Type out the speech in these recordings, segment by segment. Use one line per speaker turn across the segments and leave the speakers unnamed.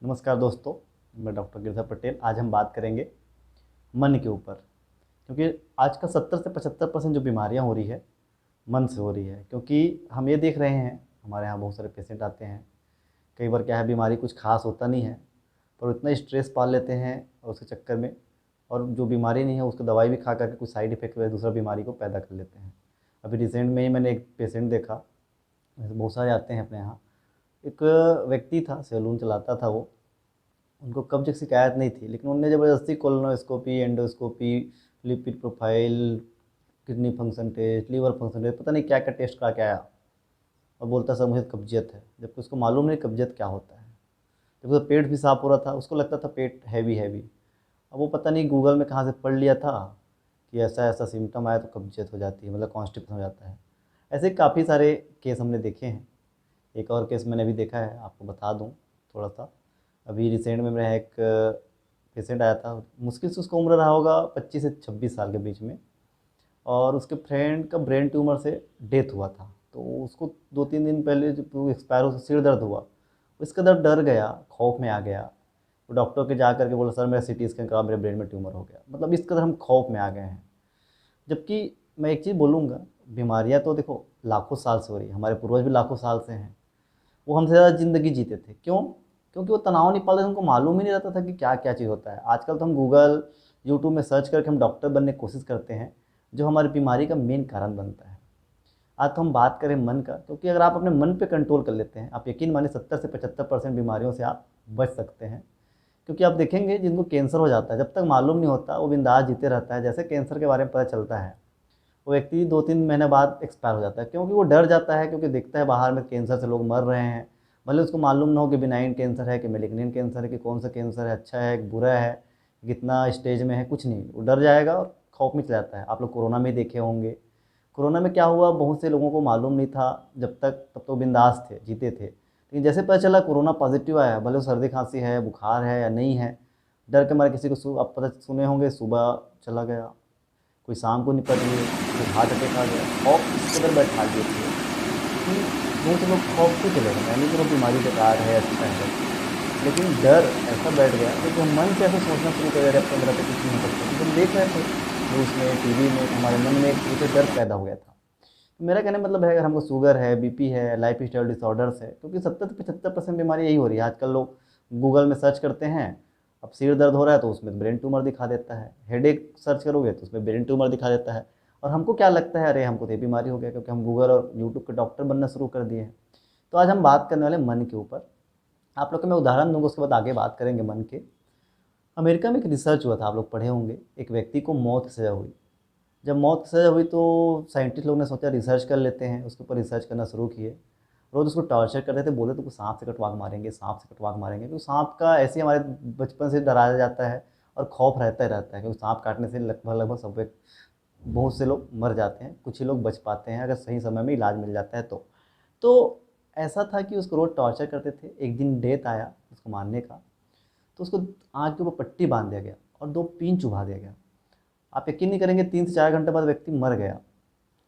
नमस्कार दोस्तों, मैं डॉक्टर गिरधर पटेल। आज हम बात करेंगे मन के ऊपर, क्योंकि आज का 70 से 75% जो बीमारियां हो रही है मन से हो रही है। क्योंकि हम ये देख रहे हैं, हमारे यहाँ बहुत सारे पेशेंट आते हैं। कई बार क्या है, बीमारी कुछ खास होता नहीं है, पर इतना स्ट्रेस पाल लेते हैं और उसके चक्कर में, और जो बीमारी नहीं है उसको दवाई भी खा करके कुछ साइड इफेक्ट वजह दूसरा बीमारी को पैदा कर लेते हैं। अभी रिसेंट में ही मैंने एक पेशेंट देखा, वैसे बहुत सारे आते हैं अपने यहाँ। एक व्यक्ति था, सैलून चलाता था वो। उनको कब्ज़ की शिकायत नहीं थी, लेकिन उनने ज़बरदस्ती colonoscopy, endoscopy, lipid profile, kidney function test, liver function test, पता नहीं क्या क्या टेस्ट करा के आया और बोलता सर मुझे कब्जियत है, जबकि उसको मालूम नहीं कब्जियत क्या होता है। जब उसका पेट भी साफ हो रहा था, उसको लगता था पेट हैवी हैवी। अब वो पता नहीं गूगल में कहाँ से पढ़ लिया था कि ऐसा ऐसा सिम्टम आया तो कब्जियत हो जाती है, मतलब कॉन्स्टिपेशन हो जाता है। ऐसे काफ़ी सारे केस हमने देखे हैं। एक और केस मैंने अभी देखा है, आपको बता दूँ थोड़ा सा। अभी रिसेंट में मेरा एक पेशेंट आया था, मुश्किल से उसका उम्र रहा होगा 25 से 26 साल के बीच में, और उसके फ्रेंड का ब्रेन ट्यूमर से डेथ हुआ था। तो उसको 2-3 दिन पहले जब वो एक्सपायर हो, सिर दर्द हुआ। इसका दर्द डर गया, खौफ में आ गया। वो डॉक्टर के जा करके बोला सर मेरा सीटी स्कैन करा, मेरे ब्रेन में ट्यूमर हो गया। मतलब इस कदर हम खौफ में आ गए हैं। जबकि मैं एक चीज़ बोलूँगा, बीमारियाँ तो देखो लाखों साल से हो रही है, हमारे पूर्वज भी लाखों साल से हैं। वो हमसे ज़्यादा ज़िंदगी जीते थे। क्यों? क्योंकि वो तनाव नहीं पालते थे, उनको मालूम ही नहीं रहता था कि क्या क्या चीज़ होता है। आजकल तो हम गूगल, यूट्यूब में सर्च करके हम डॉक्टर बनने की कोशिश करते हैं, जो हमारी बीमारी का मेन कारण बनता है। आज तो हम बात करें मन का, क्योंकि अगर आप अपने मन पे कंट्रोल कर लेते हैं, आप यकीन मानिए 70 से 75% बीमारियों से आप बच सकते हैं। क्योंकि आप देखेंगे जिनको कैंसर हो जाता है, जब तक मालूम नहीं होता वो बिंदास जीते रहता है। जैसे कैंसर के बारे में पता चलता है, वो व्यक्ति 2-3 महीने बाद एक्सपायर हो जाता है, क्योंकि वो डर जाता है। क्योंकि देखता है बाहर में कैंसर से लोग मर रहे हैं, भले उसको मालूम ना हो कि बिनाइन कैंसर है कि मेलिग्नेंट कैंसर है, कि कौन सा कैंसर है, अच्छा है कि बुरा है, कितना स्टेज में है, कुछ नहीं। वो डर जाएगा और खौफ में चला जाता है। आप लोग कोरोना में देखे होंगे, कोरोना में क्या हुआ, बहुत से लोगों को मालूम नहीं था जब तक, तब तो बिंदास थे, जीते थे। लेकिन जैसे पता चला कोरोना पॉजिटिव आया, भले वो सर्दी खांसी है, बुखार है या नहीं है, डर के मारे किसी को आप पता सुने होंगे सुबह चला गया, कोई शाम को निपट गए, कोई हार्ट अटैक आ गया। खौफ इस कदर बैठा दिए थे कि बहुत से लोग खौफ से चले गए। यानी कि वो बीमारी बेकार है, अच्छा है, लेकिन डर ऐसा बैठ गया कि हम मन से ऐसे सोचना शुरू कर रहे अपने अंदर पे कुछ नहीं हो सकता। क्योंकि हम देख रहे थे न्यूज़ में, टीवी में, हमारे मन में एक एक डर पैदा हो गया था। तो मेरा कहने का मतलब है, अगर हमको शुगर है, बीपी है, लाइफ स्टाइल डिसऑर्डर्स है, क्योंकि 70 से 75% बीमारी यही हो रही है। आजकल लोग गूगल में सर्च करते हैं, अब सिर दर्द हो रहा है तो उसमें ब्रेन ट्यूमर दिखा देता है, हेडेक सर्च करोगे तो उसमें ब्रेन ट्यूमर दिखा देता है। और हमको क्या लगता है, अरे हमको तो ये बीमारी हो गया, क्योंकि हम गूगल और यूट्यूब के डॉक्टर बनना शुरू कर दिए हैं। तो आज हम बात करने वाले मन के ऊपर। आप लोग को मैं उदाहरण दूंगा, उसके बाद आगे बात करेंगे मन के। अमेरिका में एक रिसर्च हुआ था, आप लोग पढ़े होंगे। एक व्यक्ति को मौत की सज़ा हुई। जब मौत की सज़ा हुई तो साइंटिस्ट लोग ने सोचा रिसर्च कर लेते हैं, उसके ऊपर रिसर्च करना शुरू किए। रोज़ उसको टॉर्चर करते थे, बोले तो सांप से कटवा के मारेंगे, सांप से कटवा के मारेंगे। क्योंकि सांप का ऐसे ही हमारे बचपन से डराया जाता है और खौफ रहता ही रहता है, क्योंकि सांप काटने से लगभग लगभग सब बहुत से लोग मर जाते हैं, कुछ ही लोग बच पाते हैं अगर सही समय में इलाज मिल जाता है तो ऐसा था कि उसको रोज़ टॉर्चर करते थे। एक दिन डेथ आया उसको मारने का, तो उसको आँख के ऊपर पट्टी बांध दिया गया और 2 पीन चुभा दिया गया। आप यकीन नहीं करेंगे, 3 से 4 घंटे बाद व्यक्ति मर गया।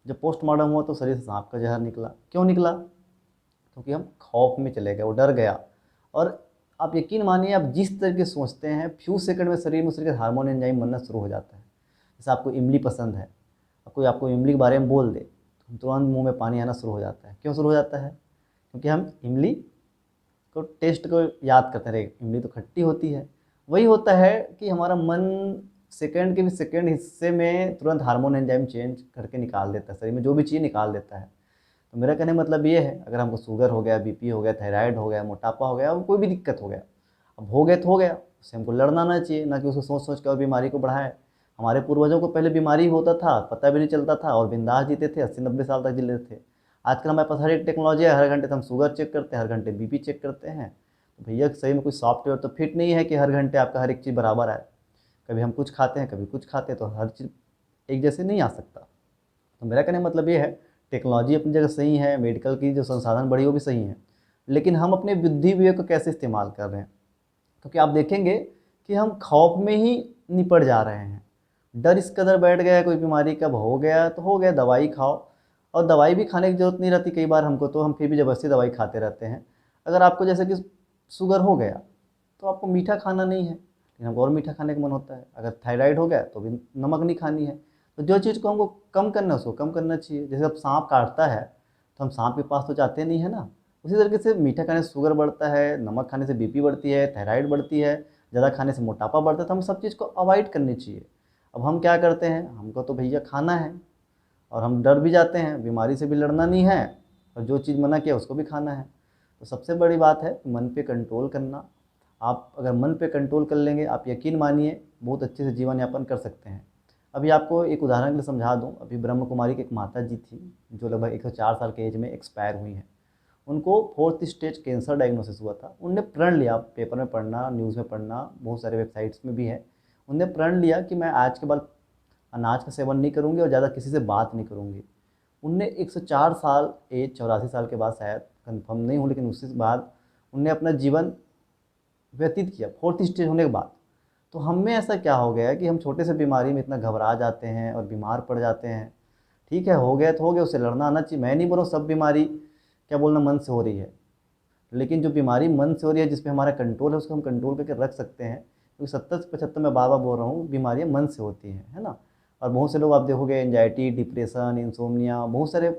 जब पोस्टमार्टम हुआ तो शरीर से सांप का जहर निकला। क्यों निकला? क्योंकि हम खौफ में चले गए, वो डर गया। और आप यकीन मानिए, आप जिस तरीके से सोचते हैं, फ्यू सेकंड में शरीर में उस तरीके से हार्मोन एंजाइम बनना शुरू हो जाता है। जैसे आपको इमली पसंद है, और कोई आपको इमली के बारे में बोल दे तो तुरंत मुंह में पानी आना शुरू हो जाता है। क्यों शुरू हो जाता है? क्योंकि हम इमली को टेस्ट को याद करते रहे, इमली तो खट्टी होती है। वही होता है कि हमारा मन सेकंड के भी सेकंड हिस्से में तुरंत हार्मोन एंजाइम चेंज करके निकाल देता है, शरीर में जो भी चीज़ निकाल देता है। तो मेरा कहने का मतलब ये है, अगर हमको शुगर हो गया, बीपी हो गया, थायराइड हो गया, मोटापा हो गया, और कोई भी दिक्कत हो गया, अब हो गया तो हो गया, उससे हमको लड़ना ना चाहिए, ना कि उसको सोच सोच के और बीमारी को बढ़ाए। हमारे पूर्वजों को पहले बीमारी होता था, पता भी नहीं चलता था, और बिंदास जीते थे, 80-90 साल तक जी लेते थे। आजकल हमारे पास हर एक टेक्नोलॉजी है, हर घंटे तो हम शुगर चेक करते हैं, हर घंटे बीपी चेक करते हैं। तो भैया सही में कोई सॉफ्टवेयर तो फिट नहीं है कि हर घंटे आपका हर एक चीज़ बराबर आए। कभी हम कुछ खाते हैं, कभी कुछ खाते हैं, तो हर चीज़ एक जैसे नहीं आ सकता। तो मेरा कहने का मतलब ये है, टेक्नोलॉजी अपनी जगह सही है, मेडिकल की जो संसाधन बढ़ी वो भी सही है, लेकिन हम अपने बुद्धि विवेक को कैसे इस्तेमाल कर रहे हैं। क्योंकि आप देखेंगे कि हम खौफ में ही निपट जा रहे हैं। डर इस कदर बैठ गया है, कोई बीमारी कब हो गया तो हो गया, दवाई खाओ। और दवाई भी खाने की ज़रूरत नहीं रहती कई बार हमको, तो हम फिर भी ज़बरदस्ती दवाई खाते रहते हैं। अगर आपको जैसे कि शुगर हो गया, तो आपको मीठा खाना नहीं है, लेकिन हमको और मीठा खाने का मन होता है। अगर थायराइड हो गया तो भी नमक नहीं खानी है। तो जो चीज़ को हमको कम करना है उसको कम करना चाहिए। जैसे अब सांप काटता है तो हम सांप के पास तो जाते नहीं है ना, उसी तरीके से मीठा खाने से शुगर बढ़ता है, नमक खाने से बीपी बढ़ती है, थायराइड बढ़ती है, ज़्यादा खाने से मोटापा बढ़ता है। तो हम सब चीज़ को अवॉइड करनी चाहिए। अब हम क्या करते हैं, हमको तो भैया खाना है और हम डर भी जाते हैं, बीमारी से भी लड़ना नहीं है और जो चीज़ मना किया उसको भी खाना है। तो सबसे बड़ी बात है मन पे कंट्रोल करना। आप अगर मन पे कंट्रोल कर लेंगे, आप यकीन मानिए बहुत अच्छे से जीवन यापन कर सकते हैं। अभी आपको एक उदाहरण के लिए समझा दूँ, अभी ब्रह्म कुमारी की एक माता जी थी जो लगभग 104 साल के एज में एक्सपायर हुई हैं। उनको 4th स्टेज कैंसर डायग्नोसिस हुआ था। उनने प्रण लिया, पेपर में पढ़ना, न्यूज़ में पढ़ना, बहुत सारे वेबसाइट्स में भी है। उनने प्रण लिया कि मैं आज के बाद अनाज का सेवन नहीं करूँगी और ज़्यादा किसी से बात नहीं करूँगी। उनने 104 साल एज 84 साल के बाद, शायद कंफर्म नहीं हूँ, लेकिन उसके बाद उनने अपना जीवन व्यतीत किया 4th स्टेज होने के बाद। तो हम में ऐसा क्या हो गया है कि हम छोटे से बीमारी में इतना घबरा जाते हैं और बीमार पड़ जाते हैं। ठीक है, हो गया तो हो गया, उससे लड़ना आना चाहिए। मैं नहीं बोल रहा हूँ सब बीमारी क्या बोलना मन से हो रही है, लेकिन जो बीमारी मन से हो रही है, जिस पे हमारा कंट्रोल है, उसको हम कंट्रोल करके रख सकते हैं। क्योंकि 70 से 75 मैं बार बार बोल रहा हूँ, बीमारियाँ मन से होती हैं, है ना। और बहुत से लोग आप देखोगे एंजाइटी, डिप्रेशन, इंसोम्निया, बहुत सारे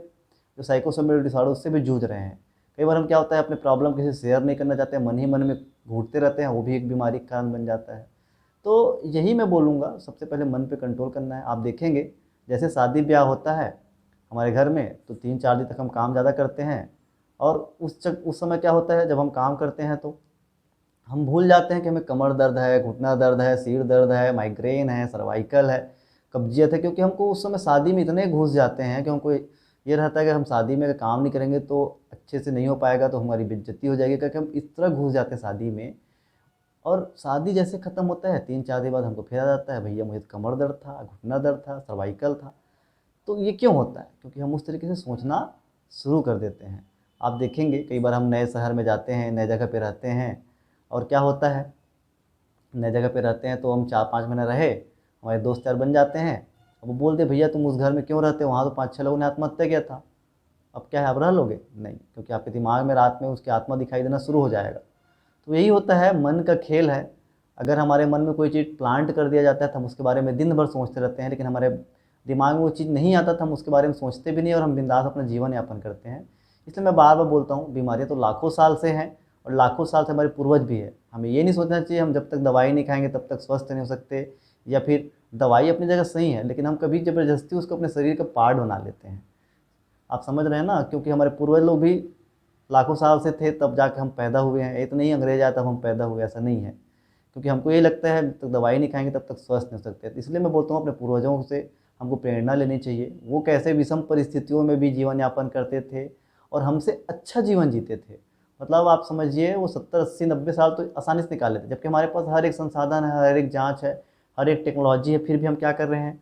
जो साइकोसोमेटिक डिसऑर्डर उससे भी जूझ रहे हैं। कई बार हम क्या होता है अपने प्रॉब्लम किसी से शेयर नहीं करना चाहते हैं, मन ही मन में घूटते रहते हैं, वो भी एक बीमारी का कारण बन जाता है। तो यही मैं बोलूँगा, सबसे पहले मन पे कंट्रोल करना है। आप देखेंगे जैसे शादी ब्याह होता है हमारे घर में तो 3-4 दिन तक हम काम ज़्यादा करते हैं और उस समय क्या होता है, जब हम काम करते हैं तो हम भूल जाते हैं कि हमें कमर दर्द है, घुटना दर्द है, सिर दर्द है, माइग्रेन है, सर्वाइकल है, कब्जियत है। क्योंकि हमको उस समय शादी में इतने घुस जाते हैं कि हमको ये रहता है कि हम शादी में अगर काम नहीं करेंगे तो अच्छे से नहीं हो पाएगा, तो हमारी बेइज्जती हो जाएगी, क्योंकि हम इस तरह घुस जाते हैं शादी में। और शादी जैसे ख़त्म होता है 3-4 दिन बाद हमको फिर आ जाता है, भैया मुझे तो कमर दर्द था, घुटना दर्द था, सर्वाइकल था। तो ये क्यों होता है? क्योंकि हम उस तरीके से सोचना शुरू कर देते हैं। आप देखेंगे कई बार हम नए शहर में जाते हैं, नए जगह पे रहते हैं और क्या होता है, नए जगह पे रहते हैं तो हम 4-5 महीने रहे, हमारे दोस्त यार बन जाते हैं। अब वो बोलते भैया तुम उस घर में क्यों रहते हो, वहाँ तो 5-6 लोगों ने आत्महत्या किया था, अब क्या है आप रह लोगे? नहीं, क्योंकि आपके दिमाग में रात में उसकी आत्मा दिखाई देना शुरू हो जाएगा। तो यही होता है, मन का खेल है। अगर हमारे मन में कोई चीज़ प्लांट कर दिया जाता है तो हम उसके बारे में दिन भर सोचते रहते हैं, लेकिन हमारे दिमाग में वो चीज़ नहीं आता तो हम उसके बारे में सोचते भी नहीं और हम बिंदास अपना जीवन यापन करते हैं। इसलिए मैं बार बार बोलता हूँ, बीमारियाँ तो लाखों साल से हैं और लाखों साल से हमारे पूर्वज भी है। हमें ये नहीं सोचना चाहिए हम जब तक दवाई नहीं खाएंगे तब तक स्वस्थ नहीं हो सकते, या फिर दवाई अपनी जगह सही है लेकिन हम कभी ज़बरदस्ती उसको अपने शरीर का पार्ट बना लेते हैं। आप समझ रहे हैं ना, क्योंकि हमारे पूर्वज लोग भी लाखों साल से थे तब जाके हम पैदा हुए हैं। ये तो नहीं अंग्रेज आया तब हम पैदा हुए, ऐसा नहीं है। क्योंकि हमको ये लगता है जब तक दवाई नहीं खाएंगे तब तक स्वस्थ नहीं हो सकते। तो इसलिए मैं बोलता हूँ अपने पूर्वजों से हमको प्रेरणा लेनी चाहिए। वो कैसे विषम परिस्थितियों में भी जीवन यापन करते थे और हमसे अच्छा जीवन जीते थे। मतलब आप समझिए वो 70, 80, 90 साल तो आसानी से निकाल लेते, जबकि हमारे पास हर एक संसाधन है, हर एक जाँच है, हर एक टेक्नोलॉजी है, फिर भी हम क्या कर रहे हैं,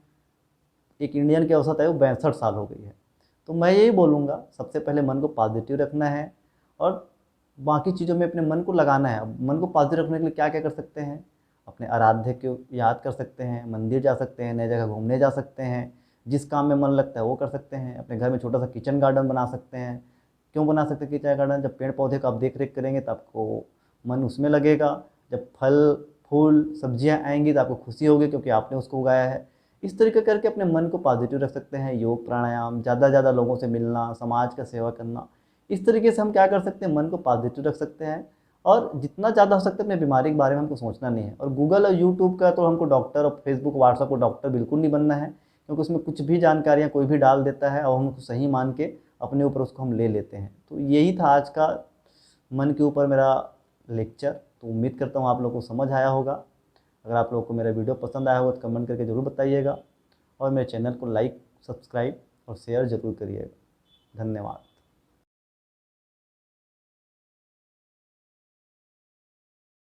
एक इंडियन की औसत है वो 62 साल हो गई है। तो मैं यही बोलूँगा, सबसे पहले मन को पॉजिटिव रखना है और बाकी चीज़ों में अपने मन को लगाना है। अब मन को पॉजिटिव रखने के लिए क्या क्या कर सकते हैं, अपने आराध्य को याद कर सकते हैं, मंदिर जा सकते हैं, नई जगह घूमने जा सकते हैं, जिस काम में मन लगता है वो कर सकते हैं। अपने घर में छोटा सा किचन गार्डन बना सकते हैं। क्यों बना सकते हैं किचन गार्डन? जब पेड़ पौधे का आप देख रेख करेंगे तो आपको मन उसमें लगेगा, जब फल फूल सब्जियां आएंगी तो आपको खुशी होगी क्योंकि आपने उसको उगाया है। इस तरीके करके अपने मन को पॉजिटिव रख सकते हैं। योग प्राणायाम, ज़्यादा से ज़्यादा लोगों से मिलना, समाज का सेवा करना, इस तरीके से हम क्या कर सकते हैं, मन को पॉजिटिव रख सकते हैं। और जितना ज़्यादा हो सकता है अपने बीमारी के बारे में हमको सोचना नहीं है। और गूगल और यूट्यूब का तो हमको डॉक्टर, और फेसबुक व्हाट्सअप को डॉक्टर बिल्कुल नहीं बनना है, क्योंकि उसमें कुछ भी जानकारियाँ कोई भी डाल देता है और हम उसको सही मान के अपने ऊपर उसको हम ले लेते हैं। तो यही था आज का मन के ऊपर मेरा लेक्चर। तो उम्मीद करता हूँ आप लोगों को समझ आया होगा। अगर आप लोगों को मेरा वीडियो पसंद आया होगा तो कमेंट करके ज़रूर बताइएगा और मेरे चैनल को लाइक, सब्सक्राइब और शेयर ज़रूर करिएगा। धन्यवाद।